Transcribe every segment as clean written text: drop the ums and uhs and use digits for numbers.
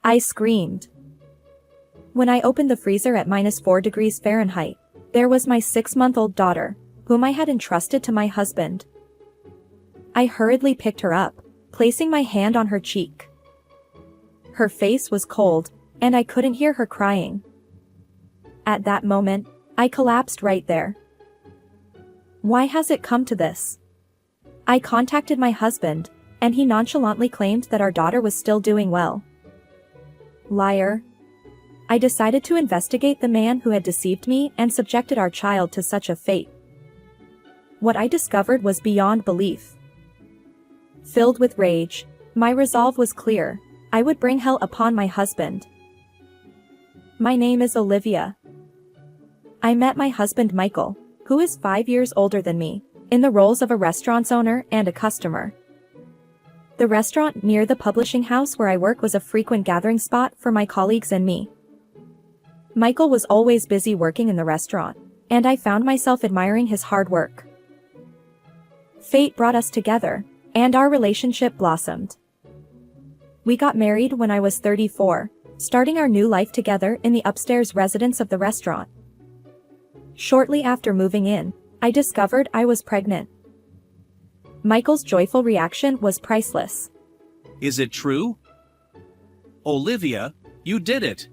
I screamed. When I opened the freezer at -4 degrees Fahrenheit, there was my 6-month-old daughter, whom I had entrusted to my husband. I hurriedly picked her up, placing my hand on her cheek. Her face was cold, and I couldn't hear her crying. At that moment, I collapsed right there. Why has it come to this? I contacted my husband, and he nonchalantly claimed that our daughter was still doing well. Liar. I decided to investigate the man who had deceived me and subjected our child to such a fate. What I discovered was beyond belief. Filled with rage, my resolve was clear: I would bring hell upon my husband. My name is Olivia. I met my husband Michael, who is 5 years older than me, in the roles of a restaurant's owner and a customer. The restaurant near the publishing house where I work was a frequent gathering spot for my colleagues and me. Michael was always busy working in the restaurant, and I found myself admiring his hard work. Fate brought us together, and our relationship blossomed. We got married when I was 34, starting our new life together in the upstairs residence of the restaurant. Shortly after moving in, I discovered I was pregnant. Michael's joyful reaction was priceless. Is it true? Olivia, you did it!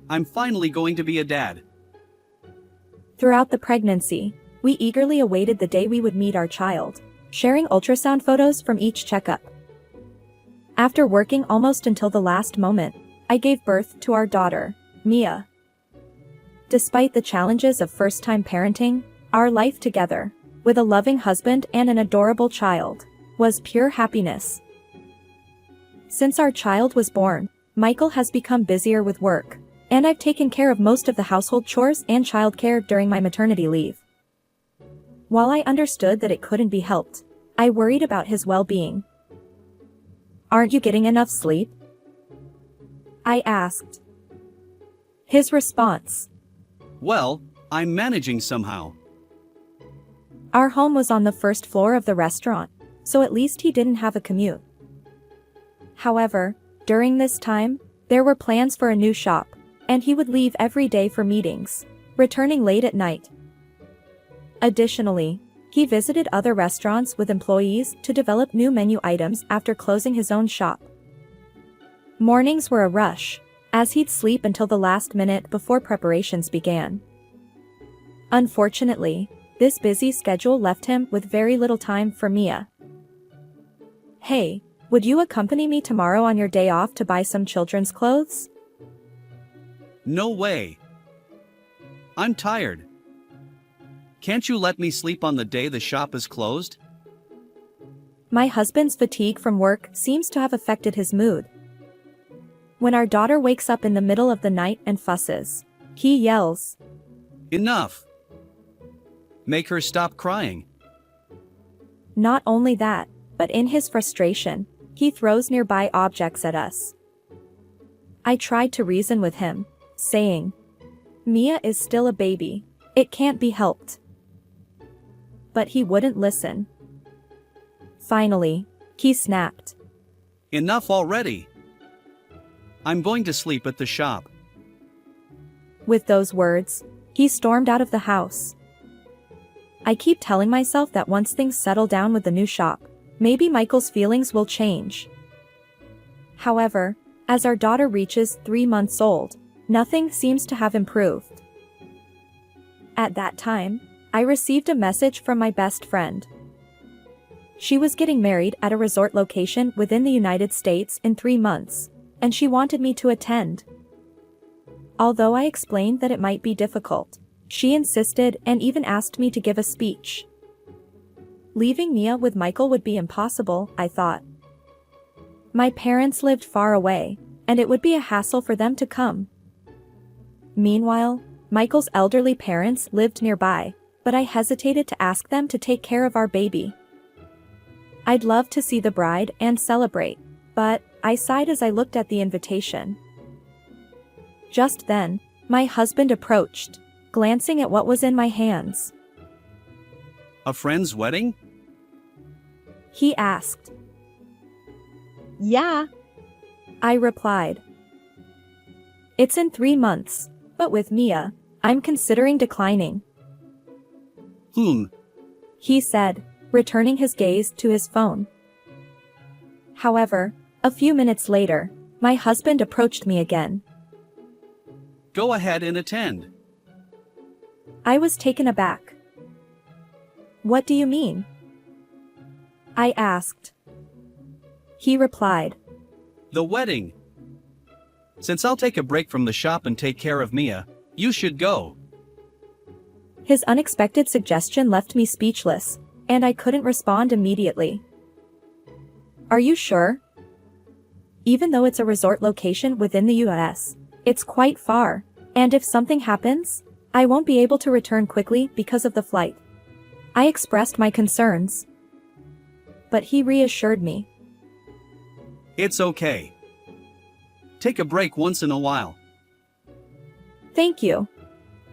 I'm finally going to be a dad. Throughout the pregnancy, we eagerly awaited the day we would meet our child, sharing ultrasound photos from each checkup. After working almost until the last moment, I gave birth to our daughter, Mia. Despite the challenges of first-time parenting, our life together, with a loving husband and an adorable child, was pure happiness. Since our child was born, Michael has become busier with work, and I've taken care of most of the household chores and childcare during my maternity leave. While I understood that it couldn't be helped, I worried about his well-being. "Aren't you getting enough sleep?" I asked. His response: Well, I'm managing somehow. Our home was on the first floor of the restaurant, so at least he didn't have a commute. However, during this time, there were plans for a new shop, and he would leave every day for meetings, returning late at night. Additionally, he visited other restaurants with employees to develop new menu items after closing his own shop. Mornings were a rush, as he'd sleep until the last minute before preparations began. Unfortunately, this busy schedule left him with very little time for Mia. "Hey, would you accompany me tomorrow on your day off to buy some children's clothes?" No way. I'm tired. Can't you let me sleep on the day the shop is closed? My husband's fatigue from work seems to have affected his mood. When our daughter wakes up in the middle of the night and fusses, he yells, Enough. Make her stop crying. Not only that, but in his frustration, he throws nearby objects at us. I tried to reason with him, saying, "Mia is still a baby, it can't be helped." But he wouldn't listen. Finally, he snapped. Enough already. I'm going to sleep at the shop. With those words, he stormed out of the house. I keep telling myself that once things settle down with the new shop, maybe Michael's feelings will change. However, as our daughter reaches 3 months old, nothing seems to have improved. At that time, I received a message from my best friend. She was getting married at a resort location within the United States in 3 months, and she wanted me to attend. Although I explained that it might be difficult, she insisted and even asked me to give a speech. Leaving Mia with Michael would be impossible, I thought. My parents lived far away, and it would be a hassle for them to come. Meanwhile, Michael's elderly parents lived nearby, but I hesitated to ask them to take care of our baby. I'd love to see the bride and celebrate, but I sighed as I looked at the invitation. Just then, my husband approached, glancing at what was in my hands. A friend's wedding? He asked. Yeah. I replied. It's in 3 months, but with Mia, I'm considering declining. He said, returning his gaze to his phone. However, a few minutes later, my husband approached me again. Go ahead and attend. I was taken aback. What do you mean? I asked. He replied. The wedding. Since I'll take a break from the shop and take care of Mia, you should go. His unexpected suggestion left me speechless, and I couldn't respond immediately. Are you sure? Even though it's a resort location within the US, it's quite far, and if something happens, I won't be able to return quickly because of the flight. I expressed my concerns. But he reassured me. It's okay. Take a break once in a while. Thank you.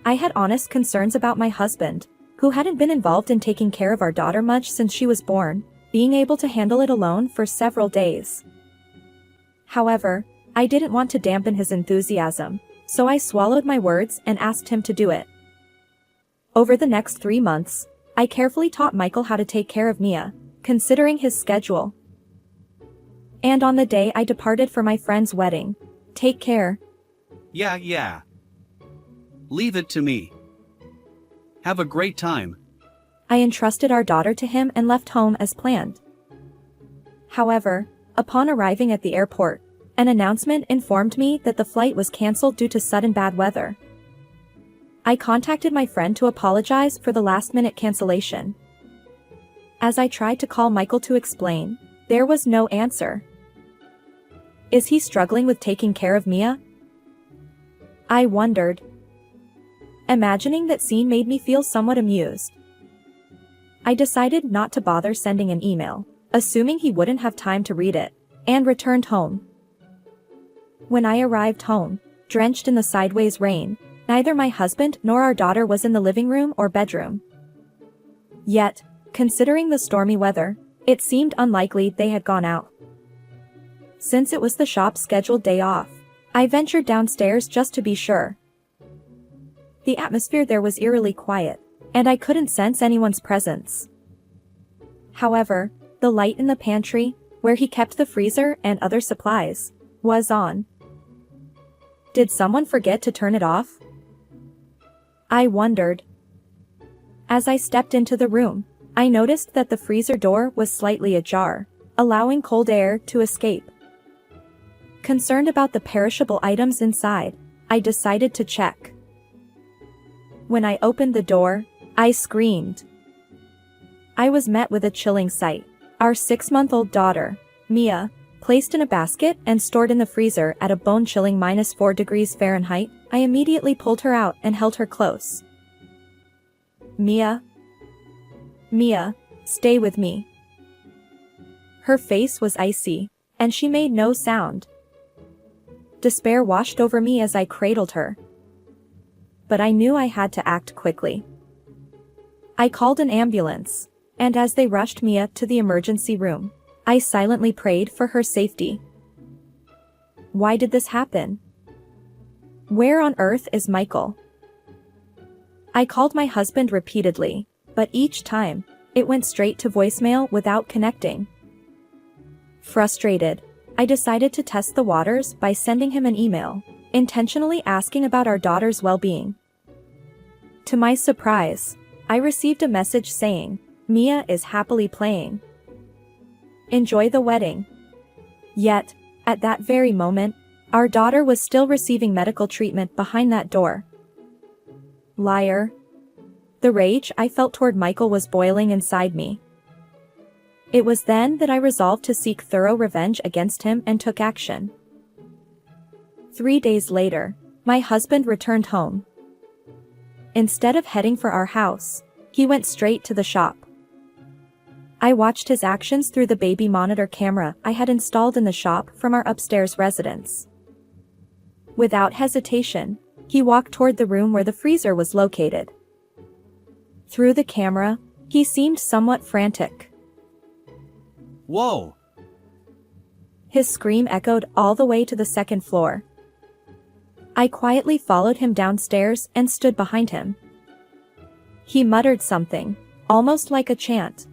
I had honest concerns about my husband, who hadn't been involved in taking care of our daughter much since she was born, being able to handle it alone for several days. However, I didn't want to dampen his enthusiasm, so I swallowed my words and asked him to do it. Over the next 3 months, I carefully taught Michael how to take care of Mia, considering his schedule. And on the day I departed for my friend's wedding, take care. Yeah. Leave it to me. Have a great time. I entrusted our daughter to him and left home as planned. However, upon arriving at the airport, an announcement informed me that the flight was cancelled due to sudden bad weather. I contacted my friend to apologize for the last-minute cancellation. As I tried to call Michael to explain, there was no answer. Is he struggling with taking care of Mia? I wondered. Imagining that scene made me feel somewhat amused. I decided not to bother sending an email, assuming he wouldn't have time to read it, and returned home. When I arrived home, drenched in the sideways rain, neither my husband nor our daughter was in the living room or bedroom. Yet, considering the stormy weather, it seemed unlikely they had gone out. Since it was the shop's scheduled day off, I ventured downstairs just to be sure. The atmosphere there was eerily quiet, and I couldn't sense anyone's presence. However, the light in the pantry, where he kept the freezer and other supplies, was on. Did someone forget to turn it off? I wondered. As I stepped into the room, I noticed that the freezer door was slightly ajar, allowing cold air to escape. Concerned about the perishable items inside, I decided to check. When I opened the door, I screamed. I was met with a chilling sight. Our 6-month-old daughter, Mia, placed in a basket and stored in the freezer at a bone-chilling -4 degrees Fahrenheit. I immediately pulled her out and held her close. Mia, stay with me. Her face was icy, and she made no sound. Despair washed over me as I cradled her. But I knew I had to act quickly. I called an ambulance, and as they rushed Mia to the emergency room, I silently prayed for her safety. Why did this happen? Where on earth is Michael? I called my husband repeatedly, but each time, it went straight to voicemail without connecting. Frustrated, I decided to test the waters by sending him an email, intentionally asking about our daughter's well-being. To my surprise, I received a message saying, Mia is happily playing. Enjoy the wedding. Yet, at that very moment, our daughter was still receiving medical treatment behind that door. Liar. The rage I felt toward Michael was boiling inside me. It was then that I resolved to seek thorough revenge against him and took action. 3 days later, my husband returned home. Instead of heading for our house, he went straight to the shop. I watched his actions through the baby monitor camera I had installed in the shop from our upstairs residence. Without hesitation, he walked toward the room where the freezer was located. Through the camera, he seemed somewhat frantic. Whoa! His scream echoed all the way to the second floor. I quietly followed him downstairs and stood behind him. He muttered something, almost like a chant.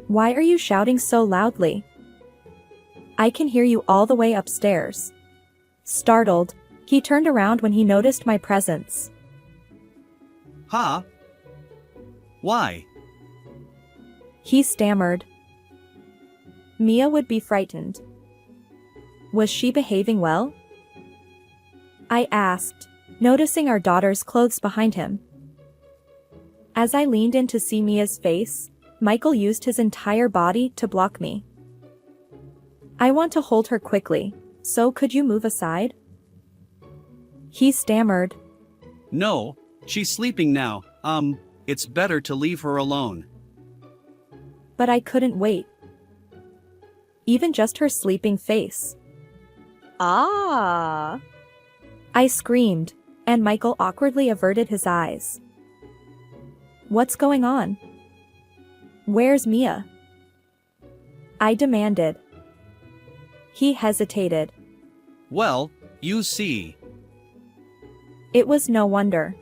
"Why are you shouting so loudly? I can hear you all the way upstairs." Startled, he turned around when he noticed my presence. Huh? Why? He stammered. Mia would be frightened. Was she behaving well? I asked, noticing our daughter's clothes behind him. As I leaned in to see Mia's face, Michael used his entire body to block me. "I want to hold her quickly, so could you move aside?" He stammered. No, she's sleeping now. It's better to leave her alone. But I couldn't wait. Even just her sleeping face. Ah! I screamed, and Michael awkwardly averted his eyes. "What's going on? Where's Mia?" I demanded. He hesitated. Well, you see. It was no wonder.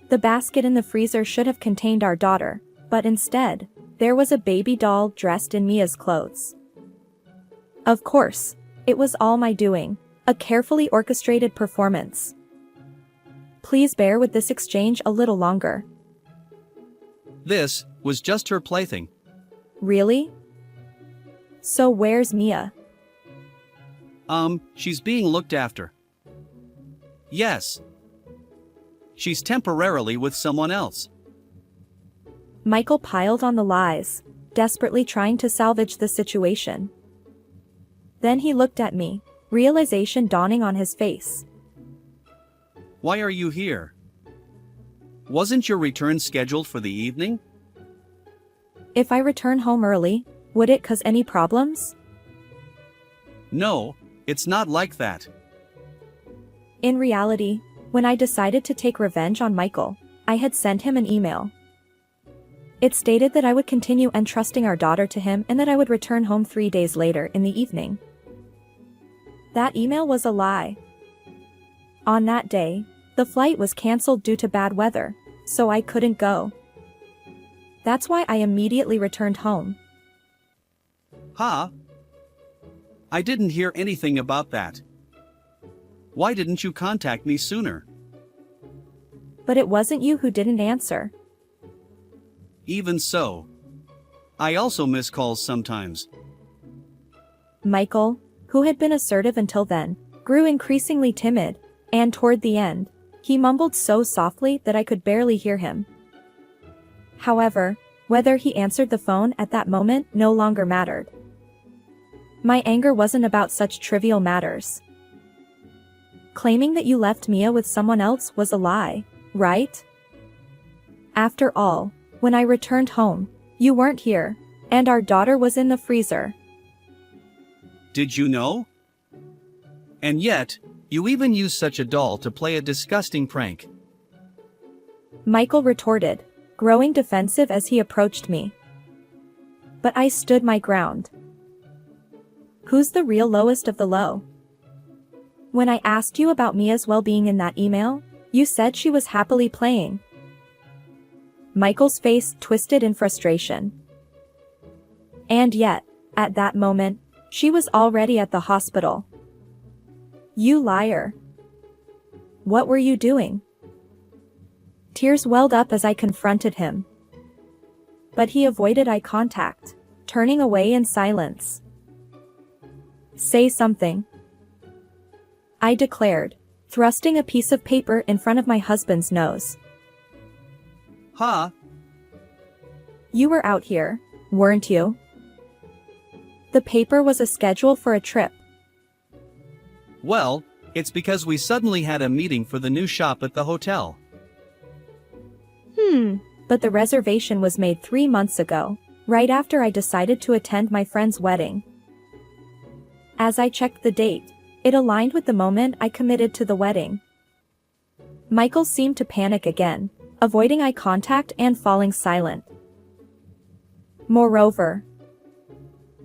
The basket in the freezer should have contained our daughter, but instead, there was a baby doll dressed in Mia's clothes. Of course, it was all my doing, a carefully orchestrated performance. Please bear with this exchange a little longer. This was just her plaything. Really? So where's Mia? She's being looked after. Yes. She's temporarily with someone else. Michael piled on the lies, desperately trying to salvage the situation. Then he looked at me, realization dawning on his face. Why are you here? Wasn't your return scheduled for the evening? If I return home early, would it cause any problems? No, it's not like that. In reality, when I decided to take revenge on Michael, I had sent him an email. It stated that I would continue entrusting our daughter to him and that I would return home 3 days later in the evening. That email was a lie. On that day, the flight was cancelled due to bad weather, so I couldn't go. That's why I immediately returned home. Huh? I didn't hear anything about that. Why didn't you contact me sooner? But it wasn't you who didn't answer. Even so. I also miss calls sometimes. Michael, who had been assertive until then, grew increasingly timid, and toward the end, he mumbled so softly that I could barely hear him. However, whether he answered the phone at that moment no longer mattered. My anger wasn't about such trivial matters. Claiming that you left Mia with someone else was a lie, right? After all, when I returned home, you weren't here, and our daughter was in the freezer. Did you know? And yet, you even used such a doll to play a disgusting prank. Michael retorted, growing defensive as he approached me. But I stood my ground. Who's the real lowest of the low? When I asked you about Mia's well-being in that email, you said she was happily playing. Michael's face twisted in frustration. And yet, at that moment, she was already at the hospital. You liar. What were you doing? Tears welled up as I confronted him. But he avoided eye contact, turning away in silence. Say something, I declared, thrusting a piece of paper in front of my husband's nose. Huh? You were out here, weren't you? The paper was a schedule for a trip. Well, it's because we suddenly had a meeting for the new shop at the hotel. But the reservation was made 3 months ago, right after I decided to attend my friend's wedding. As I checked the date, it aligned with the moment I committed to the wedding. Michael seemed to panic again, avoiding eye contact and falling silent. Moreover,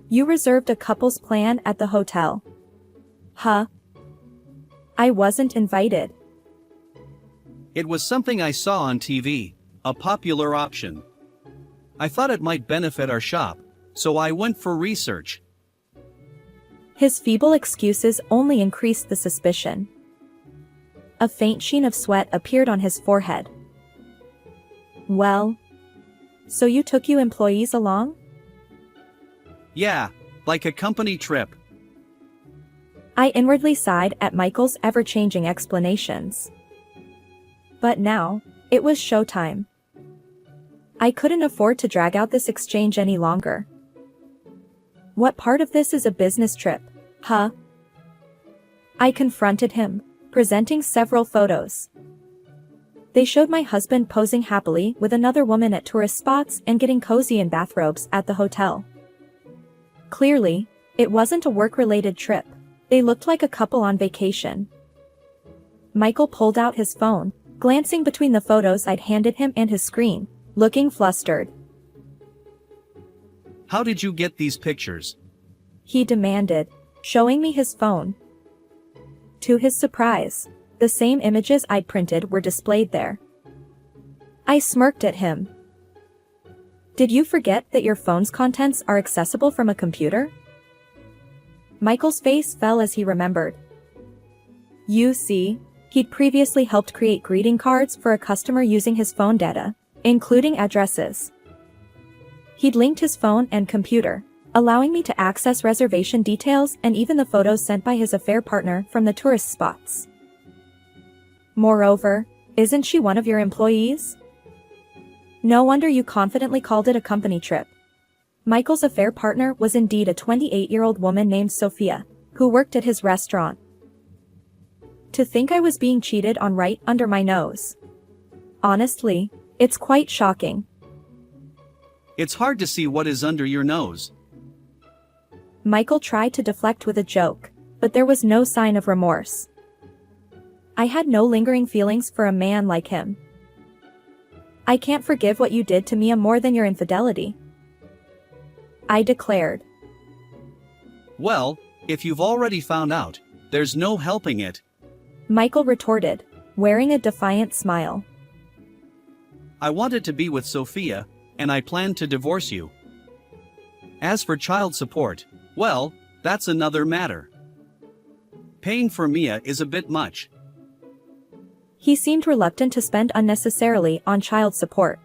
You reserved a couple's plan at the hotel. Huh? I wasn't invited. It was something I saw on TV, a popular option. I thought it might benefit our shop, so I went for research. His feeble excuses only increased the suspicion. A faint sheen of sweat appeared on his forehead. Well, so you took you employees along? Yeah, like a company trip. I inwardly sighed at Michael's ever-changing explanations. But now, it was showtime. I couldn't afford to drag out this exchange any longer. What part of this is a business trip, huh? I confronted him, presenting several photos. They showed my husband posing happily with another woman at tourist spots and getting cozy in bathrobes at the hotel. Clearly, it wasn't a work-related trip. They looked like a couple on vacation. Michael pulled out his phone, glancing between the photos I'd handed him and his screen, looking flustered. How did you get these pictures? He demanded, showing me his phone. To his surprise, the same images I'd printed were displayed there. I smirked at him. Did you forget that your phone's contents are accessible from a computer? Michael's face fell as he remembered. You see, he'd previously helped create greeting cards for a customer using his phone data, including addresses. He'd linked his phone and computer, allowing me to access reservation details and even the photos sent by his affair partner from the tourist spots. Moreover, isn't she one of your employees? No wonder you confidently called it a company trip. Michael's affair partner was indeed a 28-year-old woman named Sophia, who worked at his restaurant. To think I was being cheated on right under my nose. Honestly, it's quite shocking. It's hard to see what is under your nose. Michael tried to deflect with a joke, but there was no sign of remorse. I had no lingering feelings for a man like him. I can't forgive what you did to Mia more than your infidelity, I declared. Well, if you've already found out, there's no helping it. Michael retorted, wearing a defiant smile. I wanted to be with Sophia, and I planned to divorce you. As for child support, well, that's another matter. Paying for Mia is a bit much. He seemed reluctant to spend unnecessarily on child support.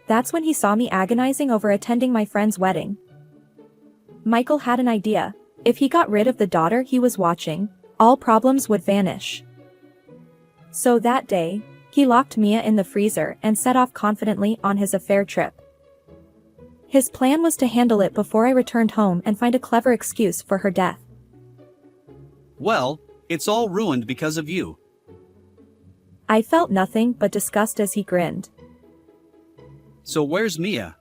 That's when he saw me agonizing over attending my friend's wedding. Michael had an idea. If he got rid of the daughter he was watching, all problems would vanish. So that day, he locked Mia in the freezer and set off confidently on his affair trip. His plan was to handle it before I returned home and find a clever excuse for her death. Well, it's all ruined because of you. I felt nothing but disgust as he grinned. So where's Mia?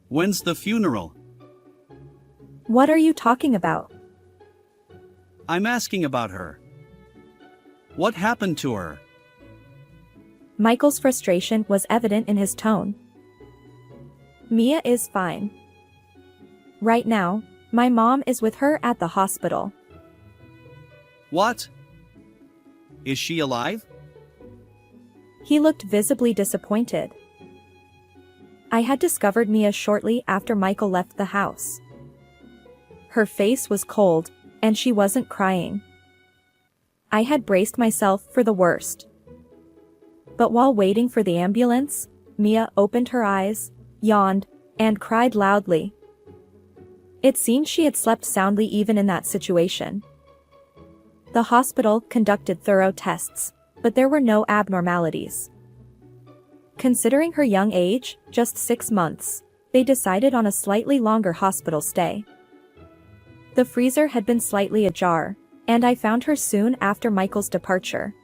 When's the funeral? What are you talking about? I'm asking about her. What happened to her? Michael's frustration was evident in his tone. Mia is fine. Right now, my mom is with her at the hospital. What? Is she alive? He looked visibly disappointed. I had discovered Mia shortly after Michael left the house. Her face was cold, and she wasn't crying. I had braced myself for the worst. But while waiting for the ambulance, Mia opened her eyes, yawned, and cried loudly. It seemed she had slept soundly even in that situation. The hospital conducted thorough tests, but there were no abnormalities. Considering her young age, just 6 months, they decided on a slightly longer hospital stay. The freezer had been slightly ajar, and I found her soon after Michael's departure.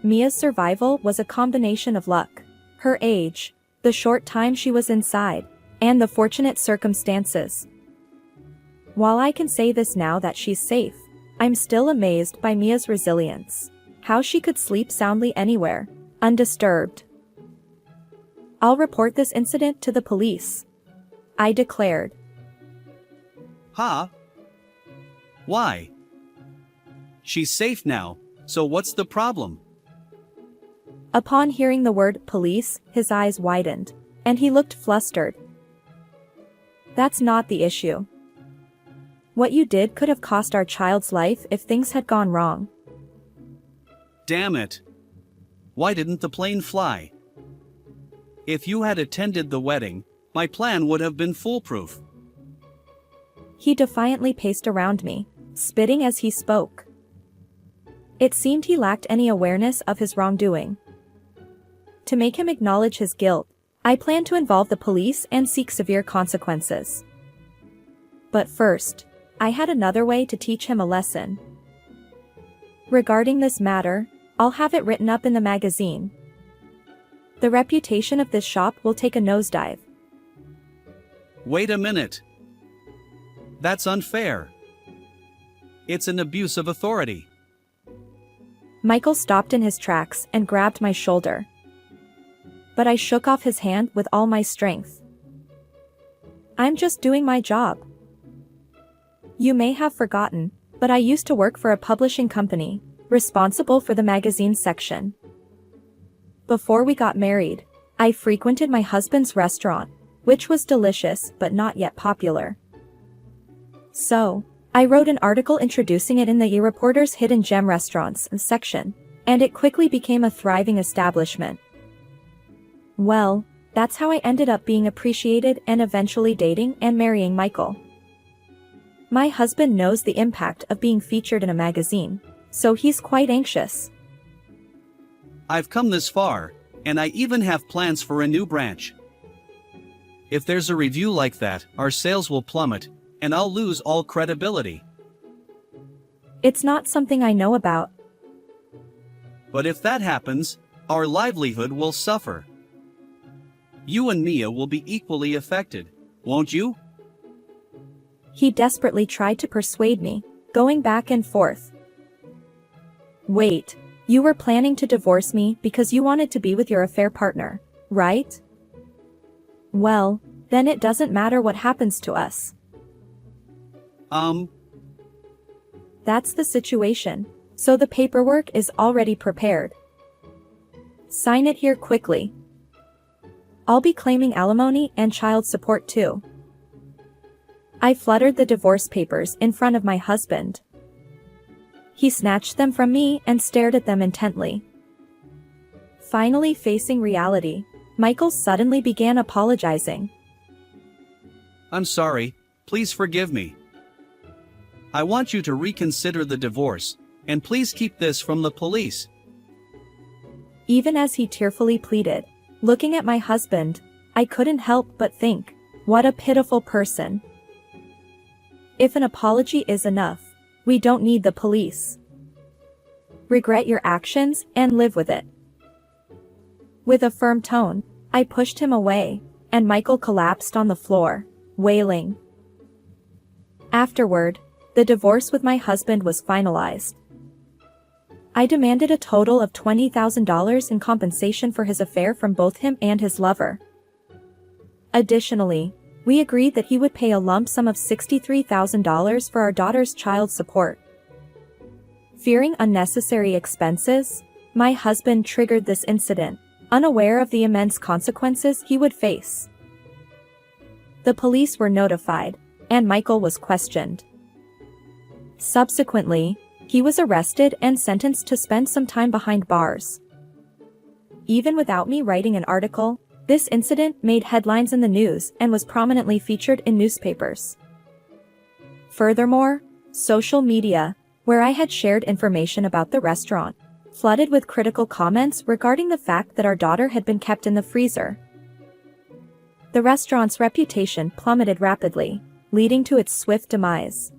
Mia's survival was a combination of luck, her age, the short time she was inside, and the fortunate circumstances. While I can say this now that she's safe, I'm still amazed by Mia's resilience. How she could sleep soundly anywhere, undisturbed. I'll report this incident to the police. I declared. Huh? Why? She's safe now, so what's the problem? Upon hearing the word police, his eyes widened, and he looked flustered. That's not the issue. What you did could have cost our child's life if things had gone wrong. Damn it. Why didn't the plane fly? If you had attended the wedding, my plan would have been foolproof. He defiantly paced around me, spitting as he spoke. It seemed he lacked any awareness of his wrongdoing. To make him acknowledge his guilt, I planned to involve the police and seek severe consequences. But first, I had another way to teach him a lesson. Regarding this matter, I'll have it written up in the magazine. The reputation of this shop will take a nosedive. Wait a minute. That's unfair. It's an abuse of authority. Michael stopped in his tracks and grabbed my shoulder. But I shook off his hand with all my strength. I'm just doing my job. You may have forgotten, but I used to work for a publishing company, responsible for the magazine section. Before we got married, I frequented my husband's restaurant, which was delicious but not yet popular. So, I wrote an article introducing it in the E-Reporter's Hidden Gem Restaurants section, and it quickly became a thriving establishment. Well, that's how I ended up being appreciated and eventually dating and marrying Michael. My husband knows the impact of being featured in a magazine, so he's quite anxious. I've come this far, and I even have plans for a new branch. If there's a review like that, our sales will plummet, and I'll lose all credibility. It's not something I know about. But if that happens, our livelihood will suffer. You and Mia will be equally affected, won't you? He desperately tried to persuade me, going back and forth. Wait, you were planning to divorce me because you wanted to be with your affair partner, right? Well, then it doesn't matter what happens to us. That's the situation, so the paperwork is already prepared. Sign it here quickly. I'll be claiming alimony and child support too. I fluttered the divorce papers in front of my husband. He snatched them from me and stared at them intently. Finally facing reality, Michael suddenly began apologizing. I'm sorry, please forgive me. I want you to reconsider the divorce, and please keep this from the police. Even as he tearfully pleaded, looking at my husband, I couldn't help but think, what a pitiful person. If an apology is enough, we don't need the police. Regret your actions and live with it. With a firm tone, I pushed him away, and Michael collapsed on the floor, wailing. Afterward, the divorce with my husband was finalized. I demanded a total of $20,000 in compensation for his affair from both him and his lover. Additionally, we agreed that he would pay a lump sum of $63,000 for our daughter's child support. Fearing unnecessary expenses, my husband triggered this incident, unaware of the immense consequences he would face. The police were notified, and Michael was questioned. Subsequently, he was arrested and sentenced to spend some time behind bars. Even without me writing an article, this incident made headlines in the news and was prominently featured in newspapers. Furthermore, social media, where I had shared information about the restaurant, flooded with critical comments regarding the fact that our daughter had been kept in the freezer. The restaurant's reputation plummeted rapidly, leading to its swift demise.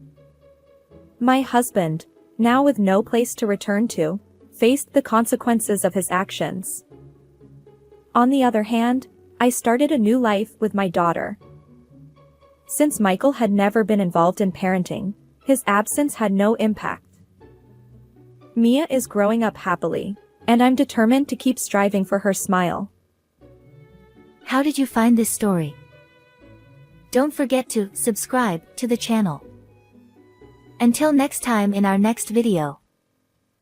My husband, now with no place to return to, faced the consequences of his actions. On the other hand, I started a new life with my daughter. Since Michael had never been involved in parenting, his absence had no impact. Mia is growing up happily, and I'm determined to keep striving for her smile. How did you find this story? Don't forget to subscribe to the channel. Until next time in our next video.